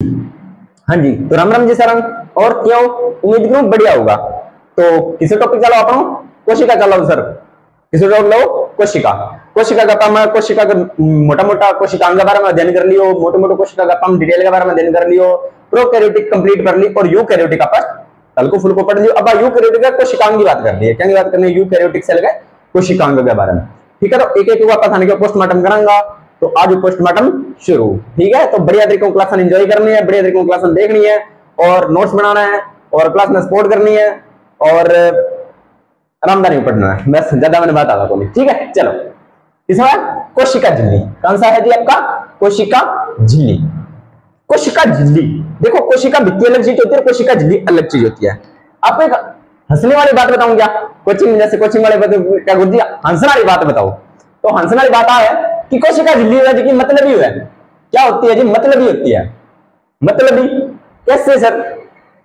हाँ जी, तो राम राम जी सरंग। और क्यों, उम्मीद करूं बढ़िया होगा। तो किसी टॉपिक चलो अपनो कोशिका चलो सर, किसी टॉपिक लो कोशिका। कोशिका का काम है, कोशिका का मोटा मोटा कोशिकांग के बारे में अध्ययन कर लियो, मोटे मोटे कोशिका का काम डिटेल के बारे में अध्ययन कर लियो, प्रोकैरियोटिक कंप्लीट कर ली और यूकैरियोटिक का कल को फुल को पढ़ लियो। अब यूकैरियोटिक का कोशिकांग की बात कर ली है, क्या की बात करनी है, यूकैरियोटिक सेल के कोशिकांग के बारे में। ठीक है, तो एक एक वापस आने के पोस्टमार्टम करांगा। तो आज पोस्टमार्टम शुरू। ठीक है, तो बढ़िया तरीके क्लास एंजॉय करनी है, बढ़िया तरीके क्लास देखनी है और नोट्स बनाना है और क्लास में सपोर्ट करनी है और आरामदारी में पढ़ना है, बस ज्यादा मैंने बात आगा को नहीं। ठीक है, चलो इसमें कोशिका झिल्ली कौन सा है जी आपका, कोशिका झिल्ली। कोशिका झिल्ली देखो, कोशिका भित्ति अलग चीज होती है, कोशिका झिल्ली अलग चीज होती है। आपको एक हंसने वाली बात बताऊं क्या, कोचिंग जैसे कोचिंग वाले क्या गुरुजी हंसने वाली बात बताओ, तो हंसने वाली बात है कि कोशिका झिल्ली है मतलब ही है, क्या होती है जी, मतलब ही होती है। मतलब ही कैसे सर,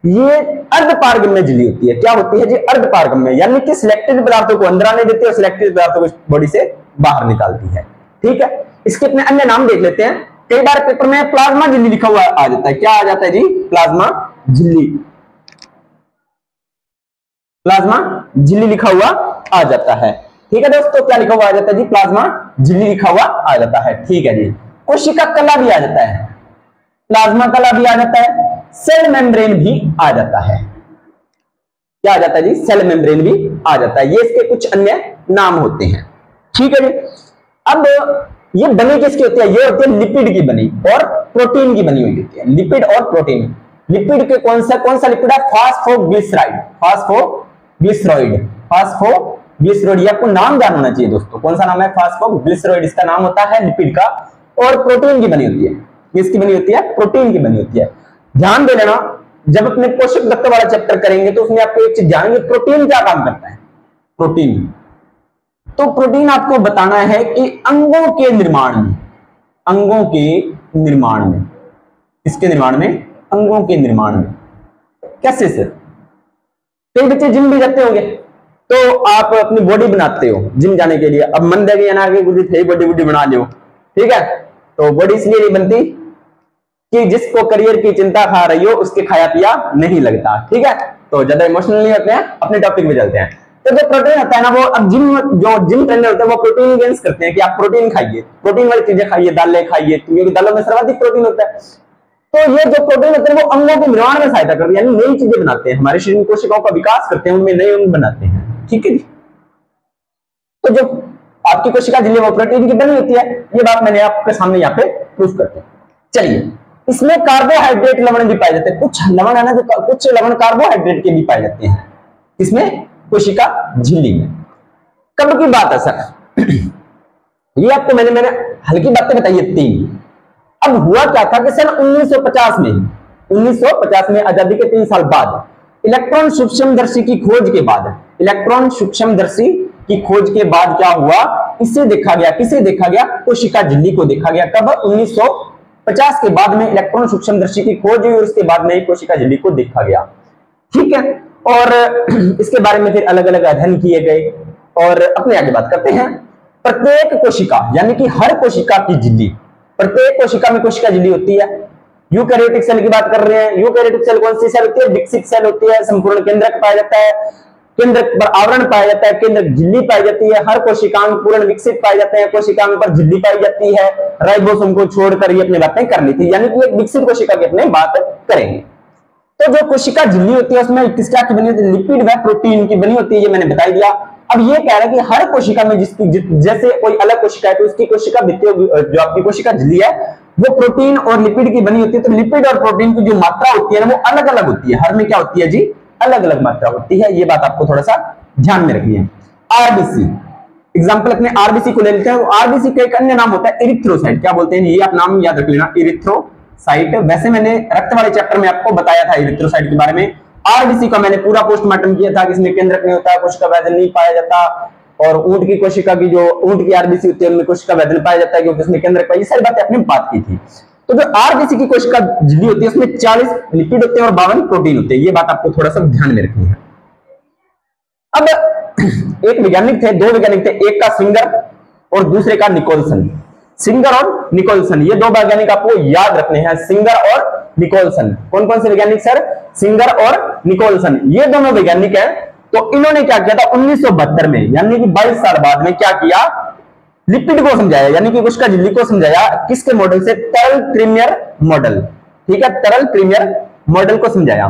ये अर्धपारगम्य झिल्ली होती है। क्या होती है जी, अर्धपारगम्य, यानी कि सिलेक्टेड पदार्थों को अंदर आने देती है और सिलेक्टेड पदार्थों को बॉडी से बाहर निकालती है। ठीक है, इसके अपने अन्य नाम देख लेते हैं। कई बार पेपर में प्लाज्मा झिल्ली लिखा हुआ आ जाता है, क्या आ जाता है जी, प्लाज्मा झिल्ली। प्लाज्मा झिल्ली लिखा हुआ आ जाता है। ठीक है दोस्तों, क्या लिखा हुआ आ जाता है जी, प्लाज्मा झिल्ली लिखा हुआ आ जाता है। ठीक है जी, कोशिका कला भी आ जाता है, प्लाज्मा कला भी आ जाता है, सेल मेम्ब्रेन भी आ जाता है। क्या आ जाता है जी, सेल मेम्ब्रेन भी आ जाता है। ये इसके कुछ अन्य नाम होते हैं। ठीक है जी, अब ये बनी किसकी होती है, ये होती है लिपिड की बनी और प्रोटीन की बनी हुई होती है। लिपिड और प्रोटीन, लिपिड के कौन सा लिपिड है, फास्फोग्लिसराइड। फास्फोग्लिसराइड, फास्फोग्लिसराइड, ये आपको नाम जानना होना चाहिए दोस्तों, कौन सा नाम है, फास्फोग्लिसराइड इसका नाम होता है लिपिड का। और प्रोटीन की बनी होती है, किसकी बनी होती है, प्रोटीन की बनी होती है। ध्यान दे लेना, जब अपने पोषक तत्व वाला चैप्टर करेंगे तो उसमें आपको एक चीज जानेंगे, प्रोटीन क्या काम करता है। प्रोटीन, तो प्रोटीन आपको बताना है कि अंगों के निर्माण में, अंगों के निर्माण में, इसके निर्माण में, अंगों के निर्माण में कैसे सर। कई बच्चे जिम भी जाते होंगे, तो आप अपनी बॉडी बनाते हो जिम जाने के लिए, अब मन देगी ना कि कुछ बॉडी बना लो। ठीक है, तो बॉडी इसलिए नहीं बनती कि जिसको करियर की चिंता खा रही हो उसके खाया पिया नहीं लगता। ठीक है, तो ज्यादा इमोशनल नहीं होते हैं, अपने टॉपिक में चलते हैं। तो जो प्रोटीन होता है ना, वो अब जो जिम ट्रेनर होते हैं वो प्रोटीन गेन्स करते हैं कि आप प्रोटीन खाइए, प्रोटीन वाली चीजें खाइए, दालें खाइए, क्योंकि दालों में सर्वाधिक प्रोटीन होता है। तो ये जो प्रोटीन होते हैं वो अंगों के निर्माण में सहायता करते हैं, यानी नई चीजें बनाते हैं, हमारे शरीर में कोशिकाओं का विकास करते हैं, उनमें नए अंग बनाते हैं। ठीक है जी, तो जो आपकी कोशिका झिल्ली वो प्रोटीन की बनी होती है, ये बात मैंने आपके सामने यहाँ पे प्रूफ करते हैं। चलिए, इसमें कार्बोहाइड्रेट लवण भी पाए जाते हैं, कुछ लवण है ना, जो कुछ लवण कार्बोहाइड्रेट के भी पाए जाते हैं, इसमें कोशिका झिल्ली में। कब की बात है सर, ये आपको मैंने हल्की बातें बताई है तीन। अब हुआ क्या था कि सन 1950 में आजादी के 3 साल बाद इलेक्ट्रॉन सूक्ष्मदर्शी की खोज के बाद, इलेक्ट्रॉन सूक्ष्मदर्शी की खोज के बाद क्या हुआ, इसे देखा गया, किसे देखा गया, कोशिका झिल्ली को देखा गया। कब, 1950 के बाद में इलेक्ट्रॉन सूक्ष्मदर्शी की खोज हुई और उसके बाद में कोशिका झिल्ली को देखा गया। ठीक है, और इसके बारे में फिर अलग अलग अध्ययन किए गए और अपने आगे बात करते हैं। प्रत्येक कोशिका, यानी कि हर कोशिका की झिल्ली, प्रत्येक कोशिका में कोशिका झिल्ली होती है। यूकैरियोटिक सेल की बात कर रहे हैं, यूकैरियोटिक सेल कौन सी सेल होती है, विकसित सेल होती है, संपूर्ण केंद्रक पाया जाता है, केंद्रक पर आवरण पाया जाता है, केंद्रक झिल्ली पाई जाती है, हर कोशिकांग पूर्ण विकसित पाए जाते हैं, कोशिकांग पर झिल्ली पाई जाती है। राइबोसोम को छोड़कर ये अपनी बातें करनी थी, यानी कि एक विकसित कोशिका की अपने बात करेंगे। तो जो कोशिका झिल्ली होती है उसमें किस तरह की बनी होती है, लिपिड व प्रोटीन की बनी होती है, ये मैंने बता दिया। अब ये कह रहा है कि हर कोशिका में जैसे कोई अलग कोशिका है तो उसकी कोशिका भित्ति, जो आपकी कोशिका झिल्ली है वो प्रोटीन और लिपिड की बनी होती है। तो लिपिड और प्रोटीन की जो मात्रा होती है ना वो अलग अलग होती है, हर में क्या होती है जी, अलग अलग मात्रा होती है। ये बात आपको थोड़ा सा ध्यान में रखनी है। आरबीसी, एग्जाम्पल अपने आरबीसी को ले लेते हैं। आरबीसी का एक अन्य नाम होता है इरिथ्रोसाइट, क्या बोलते हैं, ये आप नाम याद रख लेना, इरिथ्रोसाइट। वैसे मैंने रक्त वाले चैप्टर में आपको बताया था इरिथ्रोसाइट के बारे में। आरबीसी का मैंने पूरा पोस्टमार्टम किया था कि इसमें केंद्रक नहीं होता, कोशिका वैधन नहीं पाया जाता, और ऊंट की कोशिका की, जो ऊंट की आरबीसी होती है उनमें कोशिका वैधन पाया जाता है क्योंकि उसमें केंद्रक पाया, ये सारी बातें आपने बात की थी। तो जो आरबीसी की कोशिका झिल्ली होती है उसमें 40 लिपिड होते हैं और 52 प्रोटीन होते हैं, ये बात आपको थोड़ा सा ध्यान में रखनी है। अब एक वैज्ञानिक थे, दो वैज्ञानिक थे, एक का सिंगर और दूसरे का निकोलसन। सिंगर और निकोलसन, ये दो वैज्ञानिक आपको याद रखने हैं, सिंगर और निकोलसन। कौन कौन से वैज्ञानिक सर? सिंगर और निकोलसन, ये दोनों वैज्ञानिक हैं। तो इन्होंने क्या किया था 1972 में, यानी कि 22 साल बाद में क्या किया, लिपिड को समझाया, यानी कि उसका झिल्ली को समझाया। किसके मॉडल से? तरल क्रीमियर मॉडल। ठीक है, तरल क्रीमियर मॉडल को समझाया।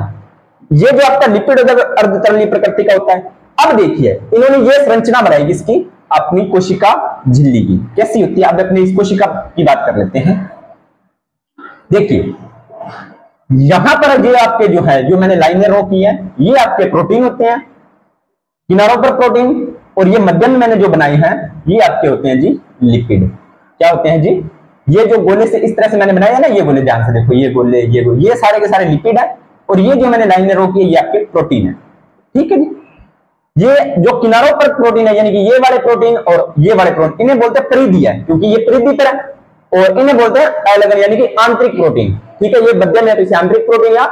ये जो आपका लिपिड अर्धतरलीय प्रकृति का होता है। अब देखिए इन्होंने ये संरचना बनाई किसकी? अपनी कोशिका झिल्ली की। कैसी होती है? अब अपनी इस कोशिका की बात कर लेते हैं। देखिए यहां पर ये आपके जो है, जो मैंने लाइनें रो की है, ये आपके प्रोटीन होते हैं, किनारों पर प्रोटीन, और ये मध्य में मैंने जो बनाई है ये आपके होते हैं जी लिपिड। क्या होते हैं जी? ये जो गोले से इस तरह से मैंने बनाया है ना, ये गोले ध्यान से देखो, ये गोले, ये सारे के सारे लिपिड है, और ये जो मैंने लाइनें रो की है ये आपके प्रोटीन है। ठीक है जी। ये जो किनारों पर प्रोटीन है, यानी कि ये वाले प्रोटीन और ये वाले प्रोटीन, इन्हें बोलते हैं परिधीय, क्योंकि ये परिधि पर है, और इन्हें बोलते हैं एलगन, यानी कि आंतरिक प्रोटीन। ठीक है, ये मध्य में है तो इसे आंतरिक प्रोटीन या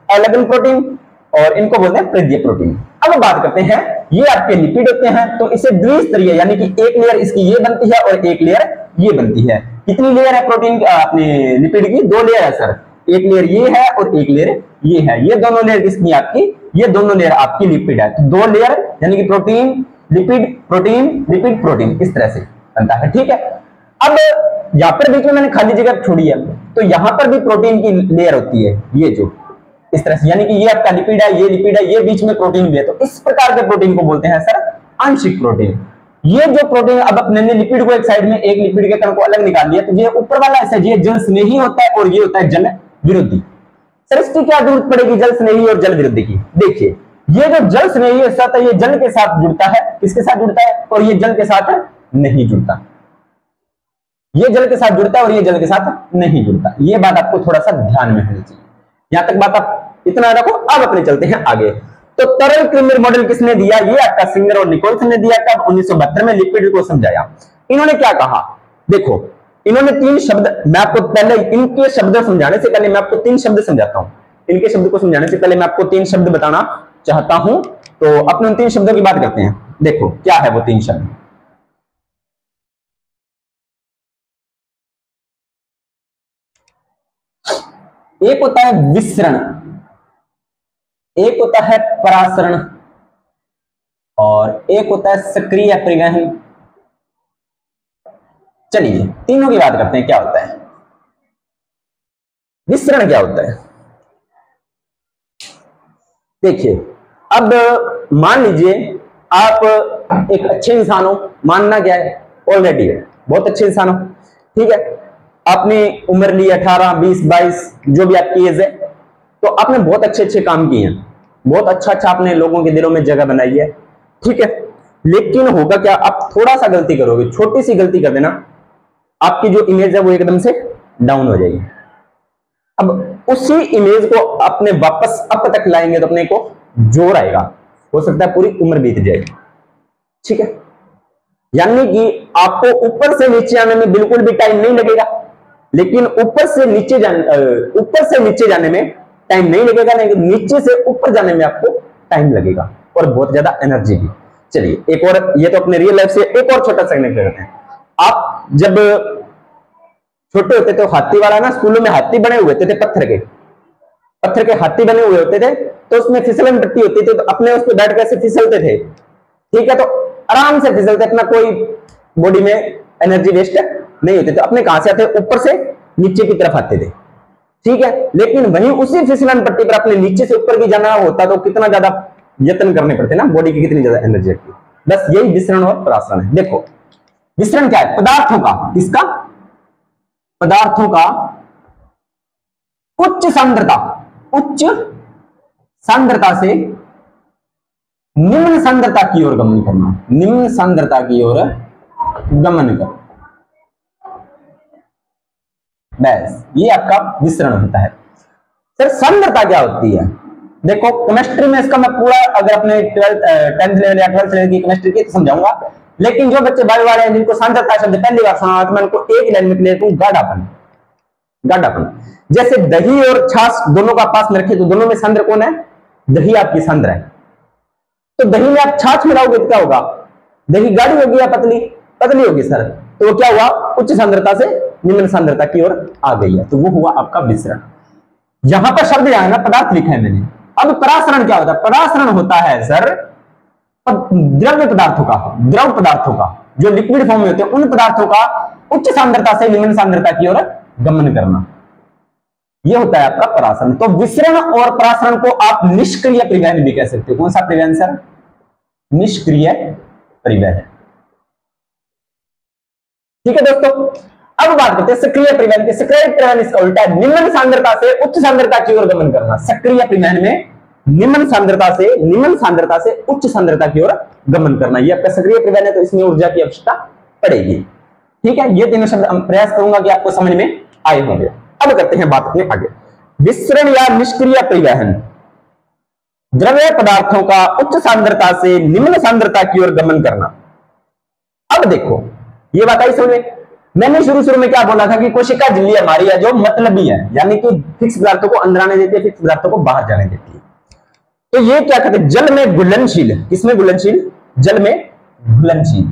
एलगन प्रोटीन, और इनको बोलते हैं परिधीय प्रोटीन। अब बात करते हैं, ये आपके लिपिड होते हैं, तो इसे द्विस्तरीय, यानी कि एक लेयर इसकी ये बनती है और एक लेयर ये बनती है। कितनी लेयर है प्रोटीन अपने लिपिड की? 2 लेयर है सर, एक लेयर ये है और एक लेयर ये है। ये दोनों लेयर किसकी? आपकी, ये दोनों लेयर आपकी लिपिड है। तो 2 लेयर, यानी कि protein lipid protein lipid protein, इस तरह से बनता है। ठीक है, अब यहां पर बीच में मैंने खाली जगह छोड़ी है, तो यहां पर भी प्रोटीन की लेयर होती है, ये जो इस तरह से, यानी कि ये आपका लिपिड है, ये लिपिड है, ये बीच में प्रोटीन भी है। तो इस प्रकार के प्रोटीन को बोलते हैं सर आंशिक प्रोटीन। ये जो प्रोटीन, अब अपने ने लिपिड को एक साइड में, एक लिपिड के कण को अलग निकाल लिया, तो ये ऊपर वाला ऐसा, ये जल स्नेही होता है और ये होता है जल विरोधी। सर इसकी क्या जरूरत पड़ेगी जल स्नेही और जल विरोधी की? देखिए ये जो जल स्नेही है ये जल के साथ जुड़ता है, किसके साथ जुड़ता है? और ये जल के साथ नहीं जुड़ता। ये जल के साथ जुड़ता है और ये जल के साथ नहीं जुड़ता। ये बात आपको थोड़ा सा ध्यान में होनी चाहिए। यहां तक बात आप इतना रखो। अब अपने चलते हैं आगे। तो तरल क्रीमियर मॉडल किसने दिया? ये आपका सिंगर और निकोलसन ने दिया। कब? 1972 में लिपिड को समझाया। इन्होंने क्या कहा? देखो इन्होंने 3 शब्द, मैं आपको पहले इनके शब्द समझाने से पहले मैं आपको 3 शब्द समझाता हूं। इनके शब्द को समझाने से पहले मैं आपको 3 शब्द बताना चाहता हूं। तो अपने उन 3 शब्दों की बात करते हैं। देखो क्या है वो 3 शब्द। एक होता है विसरण, एक होता है परासरण, और एक होता है सक्रिय परिवहन। चलिए तीनों की बात करते हैं। क्या होता है विसरण? क्या होता है? देखिए अब मान लीजिए आप एक अच्छे इंसान हो, मानना क्या है, ऑलरेडी है, बहुत अच्छे इंसान हो, ठीक है, आपने उम्र ली 18, 20, 22 जो भी आपकी एज है, तो आपने बहुत अच्छे अच्छे काम किए हैं, बहुत अच्छा अच्छा आपने लोगों के दिलों में जगह बनाई है, ठीक है। लेकिन होगा क्या, आप थोड़ा सा गलती करोगे, छोटी सी गलती कर देना, आपकी जो इमेज है वो एकदम से डाउन हो जाएगी। अब उसी इमेज को अपने वापस अप तक लाएंगे तो अपने को जोर आएगा, हो सकता है पूरी उम्र बीत जाएगी, ठीक है। यानी कि आपको ऊपर से नीचे आने में बिल्कुल भी टाइम नहीं लगेगा, लेकिन ऊपर से नीचे जाने में टाइम नहीं लगेगा, लेकिन नीचे से ऊपर जाने में आपको टाइम लगेगा और बहुत ज्यादा एनर्जी भी। चलिए एक और, ये तो अपने रियल लाइफ से एक और छोटा सा एग्जांपल करते हैं। आप जब छोटे होते थे तो हाथी वाला ना, स्कूलों में हाथी बने हुए थे पत्थर के हाथी बने हुए होते थे, तो उसमें फिसलन पट्टी होती थी, तो अपने उस पर बैठ के ऐसे फिसलते थे, ठीक है, तो आराम से फिसलते, अपना कोई बॉडी में एनर्जी वेस्ट नहीं होती, तो अपने कहां से आते, ऊपर से नीचे की तरफ आते थे, ठीक है। लेकिन वहीं उसी फिसलन पट्टी पर अपने नीचे से ऊपर भी जाना होता तो कितना ज्यादा यत्न करने पड़ते ना, बॉडी की कितनी ज्यादा एनर्जी लगती। बस यही विसरण और परासरण है। देखो विसरण क्या है? पदार्थों का, किसका? पदार्थों का उच्च सांद्रता से निम्न सांद्रता की ओर गमन करना, निम्न सांद्रता की ओर गमन कर, बस ये आपका विसरण होता है। सर सांद्रता क्या होती है? देखो केमिस्ट्री में इसका मैं पूरा, अगर अपने 10th लेवल या 12th लेवल की केमिस्ट्री की तो समझाऊंगा, लेकिन जो बच्चे बायो वाले हैं जिनको सांद्रता शब्द पहली बार सुना तो मैं उनको एक लाइन में क्लियर करूं, गाढ़ापन। जैसे दही और छाछ दोनों का पास में रखे तो दोनों में सांद्र कौन है? दही आपकी सांद्र है। तो दही में आप छाछ मिलाओगे तो क्या होगा? दही गाढ़ी होगी या पतली? पतली होगी सर। तो क्या हुआ, उच्च सांद्रता से निम्न सांद्रता की ओर आ गई है, तो वो हुआ आपका विसरण। यहां पर शब्द आएगा पदार्थ लिखा है मैंने। अब परासरण क्या होता है, परासरण होता है सर द्रव्य पदार्थों का, द्रव पदार्थों का जो लिक्विड फॉर्म में होते हैं उन पदार्थों का उच्च सांद्रता से निम्न सांद्रता की ओर गमन करना, यह होता है आपका परासरण। तो विसरण और परासरण को आप निष्क्रिय परिवहन भी कह सकते हो। कौन सा परिवहन सर, निष्क्रिय परिवहन। ठीक है दोस्तों, अब बात करते हैं सक्रिय परिवहन की। सक्रिय परिवहन इसका उल्टा है, निम्न सांद्रता से उच्च सांद्रता की ओर गमन करना। सक्रिय परिवहन में निम्न सांद्रता से उच्च सांद्रता की ओर गमन करना, यह आपका सक्रिय परिवहन है, तो इसमें ऊर्जा की आवश्यकता पड़ेगी। ठीक है, ये तीनों शब्द प्रयास करूंगा कि आपको समझ में आए होंगे। अब करते हैं बात अपने आगे, विसरण या निष्क्रिय परिवहन, द्रव्य पदार्थों का उच्च सांद्रता से निम्न सांद्रता की ओर गमन करना। अब देखो ये बात आई समझ में। मैंने शुरू में क्या बोला था कि कोशिका झिल्ली हमारी है जो मतलबी है, यानी कि फिक्स पदार्थों को अंदर आने देती है, फिक्स पदार्थों को बाहर जाने देती है। तो ये क्या कहते हैं, जल में घुलनशील। किसमें घुलनशील, जल में घुलनशील।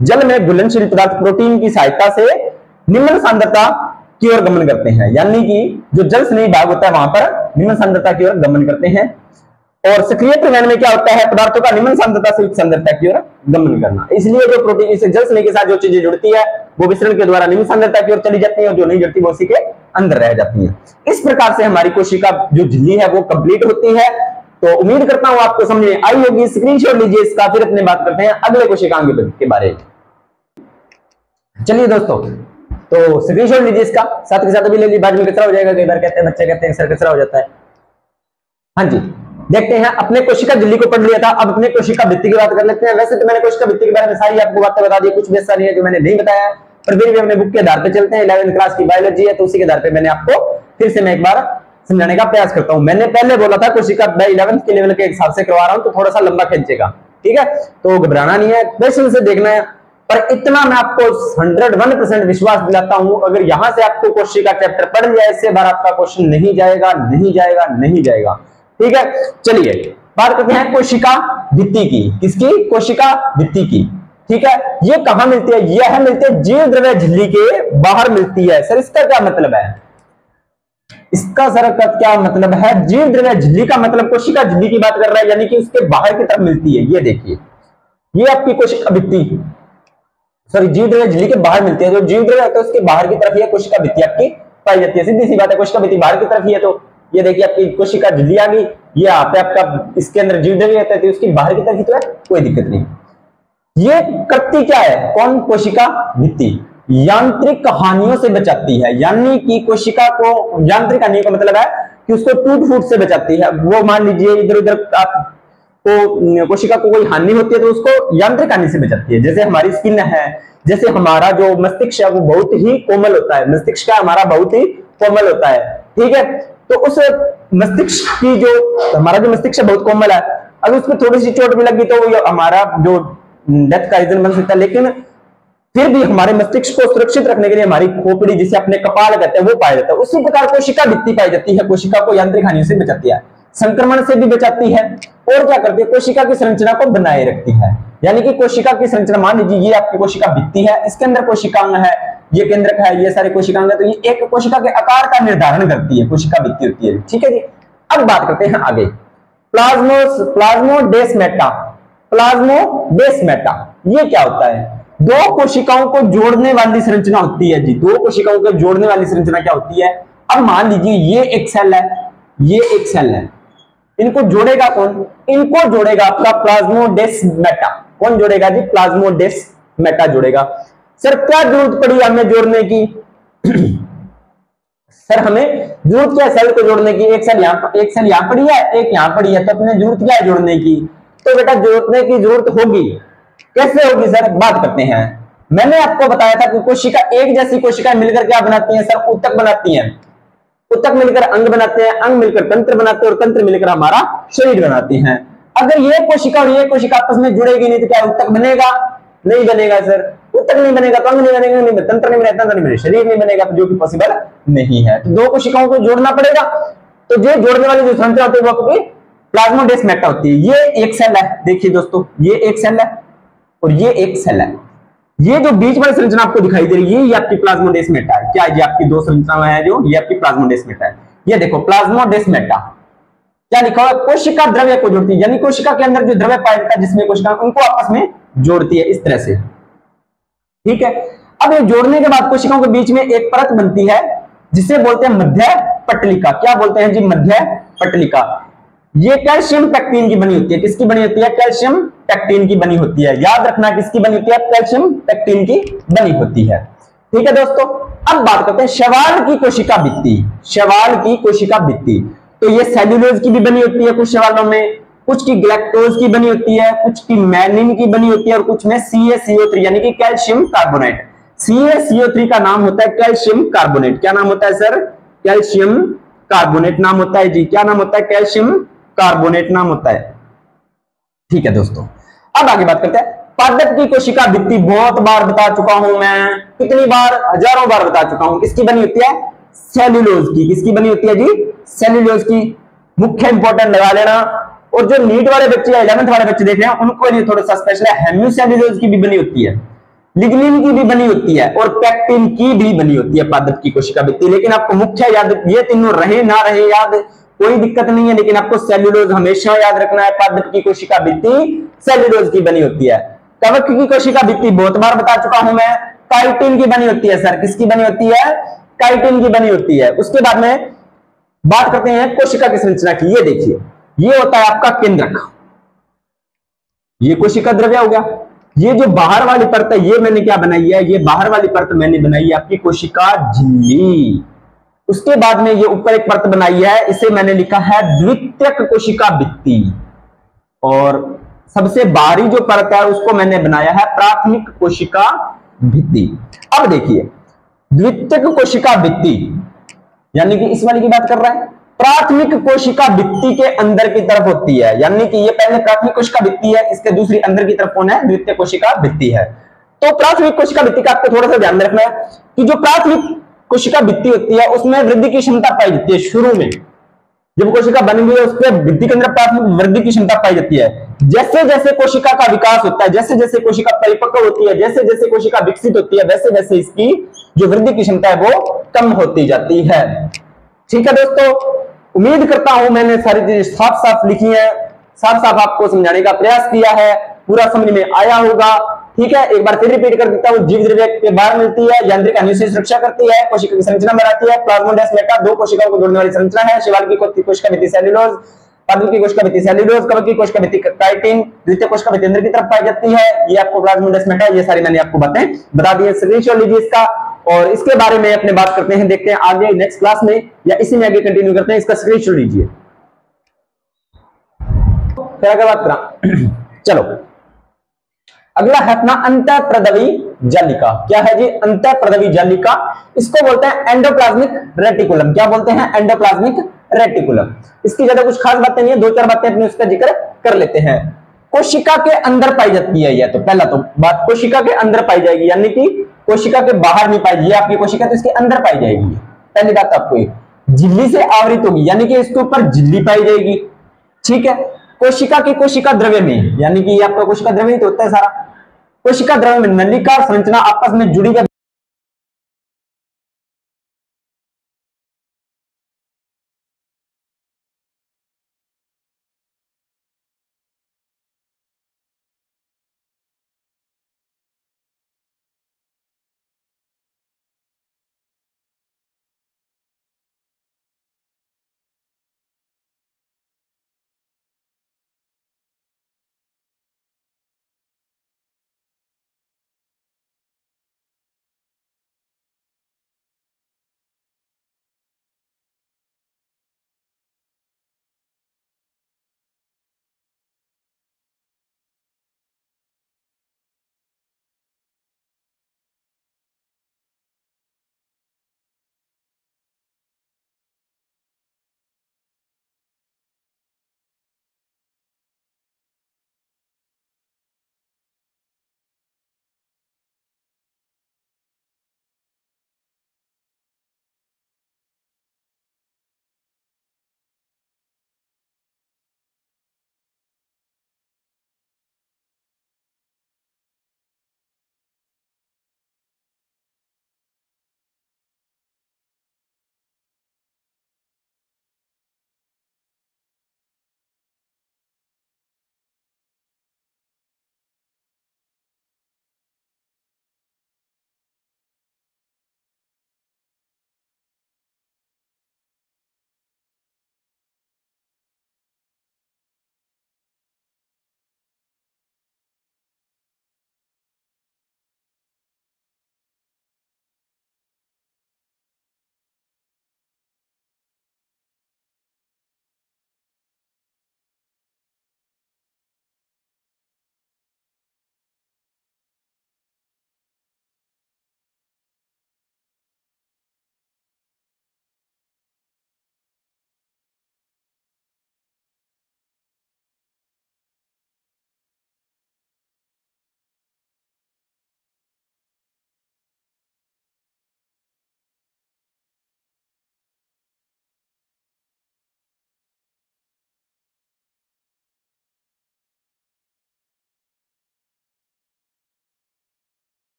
जल में घुलनशील पदार्थ प्रोटीन की सहायता से निम्न सांद्रता की ओर गमन करते हैं, यानी कि जो जल स्नेही भाग होता है वहां पर निम्न सांद्रता की ओर गमन करते हैं। और सक्रिय परिवहन में क्या होता है, पदार्थों का निम्न सांद्रता से उच्च सांद्रता की ओर गमन करना। इसलिए जो प्रोटीन इस जल स्नेह के साथ जो चीजें जुड़ती है वो विसरण के द्वारा निम्न सांद्रता की ओर चली जाती है, और जो नहीं जुड़ती वो उसी के अंदर रह जाती है। इस प्रकार से हमारी कोशिका जो झिल्ली है वो कंप्लीट होती है। तो उम्मीद करता हूं आपको समझ में आई होगी। स्क्रीनशॉट लीजिए इसका, फिर अपने बात करते हैं अगले कोशिकांग के बारे में। चलिए दोस्तों, तो स्क्रीनशॉट लीजिए इसका, साथ के साथ अभी ले लीजिए, बाद में कचरा हो जाएगा। कई बार कहते हैं बच्चे कहते हैं सर कचरा हो जाता है। हाँ जी, देखते हैं, अपने कोशिका झिल्ली को पढ़ लिया था, अब अपने कोशिका भित्ति की बात कर लेते हैं। वैसे तो मैंने कोशिका भित्ति के बारे में सारी आपको बातें बता दी, कुछ भी ऐसा नहीं है जो मैंने नहीं बताया, पर फिर भी अपने बुक के आधार पे चलते हैं। 11वीं क्लास की बायोलॉजी है, तो उसी के आधार पे मैंने आपको फिर से मैं एक बार समझाने का प्रयास करता हूं। मैंने पहले बोला था कोशिका 11th के लेवल के हिसाब से करवा रहा हूं, तो थोड़ा सा लंबा खींचेगा, ठीक है, तो घबराना नहीं है, क्वेश्चन से देखना है। पर इतना मैं आपको 101% विश्वास दिलाता हूं, अगर यहां से आपको कोशिका चैप्टर पढ़ लिया, इससे बार आपका क्वेश्चन नहीं जाएगा, नहीं जाएगा, नहीं जाएगा। ठीक है, चलिए बात करते हैं कोशिका भित्ति की। किसकी, कोशिका भित्ति की। ठीक है, ये कहां मिलती है, यह मिलती है जीव द्रव्य झिल्ली के बाहर मिलती है। सर इसका क्या मतलब है, इसका सर का क्या मतलब है, जीव द्रव्य झिल्ली का मतलब कोशिका झिल्ली की बात कर रहा है, यानी कि उसके बाहर की तरफ मिलती है। ये देखिए, ये आपकी कोशिका भित्ति, सॉरी जीव द्रव्य झिल्ली के बाहर मिलती है। जो जीव द्रव्य होता है उसके बाहर की तरफ ये कोशिका भित्ति आपकी पाई जाती है। सीधी सी बात है, कोशिका भित्ति बाहर की तरफ ही है, तो ये देखिए आपकी कोशिका झिल्ली आ गई, ये आपका इसके अंदर जीव द्रव्य होता है, तो उसकी बाहर की तरफ ही तो है, कोई दिक्कत नहीं। ये करती क्या है, कौन, कोशिका भित्ति यांत्रिक हानियों से बचाती है, यानी कि कोशिका को यांत्रिक हानि का मतलब है कि उसको टूट फूट से बचाती है। वो मान लीजिए इधर उधर आपको कोशिका को कोई हानि होती है तो उसको यांत्रिक हानि से बचाती है। जैसे हमारी स्किन है, जैसे हमारा जो मस्तिष्क है वो बहुत ही कोमल होता है, मस्तिष्क का हमारा बहुत ही कोमल होता है। ठीक है, तो उस मस्तिष्क की जो हमारा जो मस्तिष्क बहुत कोमल है, अगर उसको थोड़ी सी चोट भी लगी तो हमारा जो डेथ का रीजन बन सकता है। लेकिन फिर भी हमारे मस्तिष्क को सुरक्षित रखने के लिए हमारी खोपड़ी, जिसे अपने कपाल कहते हैं, वो पाया जाता है। उसी प्रकार कोशिका भित्ति पाई जाती है, कोशिका को यांत्रिक हानियों से बचाती है, संक्रमण से भी बचाती है, और क्या करती है, कोशिका की संरचना को बनाए रखती है। यानी कि कोशिका की संरचना, मान लीजिए ये आपकी कोशिका भित्ति है, इसके अंदर कोशिकांग है, ये केंद्रक है, ये सारे कोशिकांग है, तो ये एक कोशिका के आकार का निर्धारण करती है, कोशिका भित्ति होती है। ठीक है जी, अब बात करते हैं आगे, प्लाज्मोडेस्माटा। प्लाज्मोडेस्माटा ये क्या होता है, दो कोशिकाओं को जोड़ने वाली संरचना होती है जी। दो कोशिकाओं को जोड़ने वाली संरचना क्या होती है, अब मान लीजिए ये एक सेल है, ये एक सेल है, इनको जोड़ेगा कौन, इनको जोड़ेगा आपका प्लाज्मोडेस्माटा। कौन जोड़ेगा जी, प्लाज्मोडेस्माटा जोड़ेगा। सर क्या जरूरत पड़ी हमें जोड़ने की सर हमें जरूरत क्या है सेल को जोड़ने की, एक सेल यहां पड़ी है, एक यहां पड़ी है, तो अपने जरूरत क्या है जोड़ने की, तो बेटा जोड़ने की जरूरत होगी। कैसे होगी सर, बात करते हैं। मैंने आपको बताया था कि कोशिका, एक जैसी कोशिकाएं मिलकर क्या बनाती हैं सर, ऊतक बनाती हैं, ऊतक मिलकर अंग बनाते हैं, अंग मिलकर तंत्र बनाते हैं, और तंत्र मिलकर हमारा शरीर बनाते हैं। अगर ये कोशिका और ये कोशिका आपस में जुड़ेगी नहीं तो क्या ऊतक बनेगा, नहीं बनेगा सर। ऊतक नहीं बनेगा तो अंग नहीं बनेगा, नहीं तंत्र नहीं बनेगा, तंत्र नहीं बनेगा, शरीर नहीं बनेगा, तो जो कि पॉसिबल नहीं है। तो दो कोशिकाओं को जोड़ना पड़ेगा, तो जो जोड़ने वाली जो संरचना होती है वो आपकी प्लाज्मोडेस्माटा होती है। ये एक सेल है, देखिए दोस्तों, ये एक सेल है और ये एक सेल है। ये जो बीच वाली संरचना आपको दिखाई दे रही है ये आपकी प्लाज्मोडेस्माटा है। क्या ये आपकी दो संरचनाएं हैं जो, ये आपकी प्लाज्मोडेस्माटा है। ये देखो प्लाज्मोडेस्माटा क्या लिखा हुआ है, कोशिका द्रव्य को जोड़ती है, यानी कोशिका के अंदर जो द्रव्य पाया जाता है जिसमें कोशिका उनको आपस में जोड़ती है इस तरह से। ठीक है, अब ये जोड़ने के बाद कोशिकाओं के बीच में एक परत बनती है जिसे बोलते हैं मध्य पटलिका। क्या बोलते हैं जी, मध्य पटलिका। ये कैल्शियम पेक्टिन की बनी होती है। किसकी बनी होती है, कैल्शियम पेक्टिन की बनी होती है। याद रखना किसकी बनी होती है, कैल्शियम पेक्टिन की बनी होती है। ठीक है दोस्तों, अब बात करते हैं शैवाल की कोशिका भित्ति। शैवाल की कोशिका भित्ति, तो ये सेल्यूलोज की भी बनी होती है कुछ शैवालों में, कुछ की गैलेक्टोज की बनी होती है, कुछ की मैनिन की बनी होती है और कुछ में CaCO3 यानी कि कैल्शियम कार्बोनेट। CaCO3 का नाम होता है कैल्शियम कार्बोनेट। क्या नाम होता है सर, कैल्शियम कार्बोनेट नाम होता है जी। क्या नाम होता है, कैल्शियम कार्बोनेट नाम होता है। ठीक है दोस्तों, अब आगे बात करते हैं पादप की कोशिका भित्ति। बहुत बार बता चुका हूं मैं, कितनी बार, हजारों बार बता चुका हूं। किसकी बनी होती है, सेल्यूलोज की। किसकी बनी होती है जी, सेल्यूलोज की। मुख्य इंपॉर्टेंट लगा लेना। और जो नीट वाले बच्चे या 11th वाले बच्चे देख रहे हैं उनको लिए थोड़ा सा स्पेशल है, हेमिसेल्यूलोज की भी बनी होती है, लिग्निन की भी बनी होती है और पेक्टिन की भी बनी होती है पादप की कोशिका भित्ति। लेकिन आपको मुख्य याद, ये तीनों रहे ना रहे याद कोई दिक्कत नहीं है, लेकिन आपको सेल्यूलोज हमेशा याद रखना है। पादप की कोशिका भित्ति सेल्यूलोज की बनी होती है। कवक की कोशिका भित्ति बहुत बार बता चुका हूं मैं, काइटिन की बनी होती है। सर किसकी बनी होती है, काइटिन की बनी होती है। उसके बाद में बात करते हैं कोशिका की संरचना की। ये देखिए, ये होता है आपका केंद्रक, ये कोशिका द्रव्य हो गया। ये जो बाहर वाली परत है ये मैंने क्या बनाई है, ये बाहर वाली परत मैंने बनाई है आपकी कोशिका झिल्ली। उसके बाद में ये ऊपर एक परत बनाई है, इसे मैंने लिखा है द्वितीयक कोशिका भित्ति। और सबसे बाहरी जो परत है उसको मैंने बनाया है प्राथमिक कोशिका भित्ति। अब देखिए, द्वितीयक कोशिका भित्ति यानी कि इस वाली की बात कर रहा है, प्राथमिक कोशिका भित्ति के अंदर की तरफ होती है। यानी कि ये पहले प्राथमिक कोशिका भित्ति है, इसके दूसरी अंदर की तरफ कौन है, द्वितीय कोशिका भित्ति है। तो प्राथमिक कोशिका भित्ति का आपको थोड़ा सा ध्यान रखना है कि जो प्राथमिक कोशिका भित्ति होती है उसमें वृद्धि की क्षमता पाई जाती है। शुरू में जब कोशिका बन गई है उसके भित्ति के अंदर प्राथमिक वृद्धि की क्षमता पाई जाती है। जैसे जैसे कोशिका का विकास होता है, जैसे जैसे कोशिका परिपक्व होती है, जैसे जैसे कोशिका विकसित होती है, वैसे वैसे इसकी जो वृद्धि की क्षमता है वो कम होती जाती है। ठीक है दोस्तों, उम्मीद करता हूं मैंने सारी चीजें साफ साफ लिखी है, साफ साफ आपको समझाने का प्रयास किया है, पूरा समझ में आया होगा। ठीक है, एक बार फिर रिपीट कर देता हूं। जीव द्रव्य के बाहर मिलती है, यांत्रिक अणु से सुरक्षा करती है, कोशिका की संरचना बनाती है। प्लाज्मोडेस्माटा दो कोशिकाओं को जोड़ने वाली संरचना है। शैवाल की कोशिका भित्ति सेल्यूलोज, पादप की कोशिका भित्ति सेल्यूलोज, कवक की कोशिका भित्ति काइटिन, द्वितीय कोशिका भित्ति अंदर की तरफ पाई जाती है। ये आपको प्लाज्मोडेस्माटा, ये सारी मैंने आपको बातें बता दी है। स्क्रीनशॉट लीजिए इसका और इसके बारे में अपने बात करते हैं, देखते हैं आगे नेक्स्ट क्लास में या इसी में आगे कंटिन्यू करते हैं। इसका स्क्रीनशॉट लीजिए। क्या बात करा चलो अगला है अपना अंतःप्रदवी जालिका। क्या है जी, अंतःप्रदवी जालिका। इसको बोलते हैं एंडोप्लाज्मिक रेटिकुलम। क्या बोलते हैं, एंडोप्लाज्मिक रेटिकुलम। इसकी ज्यादा कुछ खास बातें नहीं है, दो चार बातें अपने उसका जिक्र कर लेते हैं। कोशिका के अंदर पाई जाती है, यह तो पहला तो बात कोशिका के अंदर पाई जाएगी, यानी कि कोशिका के बाहर नहीं पाई जाएगी। आपकी कोशिका तो इसके अंदर पाई जाएगी। पहली बात आपको झिल्ली से आवृत होगी, यानी कि इसके ऊपर झिल्ली पाई जाएगी। ठीक है, कोशिका की कोशिका द्रव्य में, यानी कि आपका कोशिका द्रव्य तो होता है सारा, कोशिका द्रव्य में नलिका संरचना आपस में जुड़ी हुई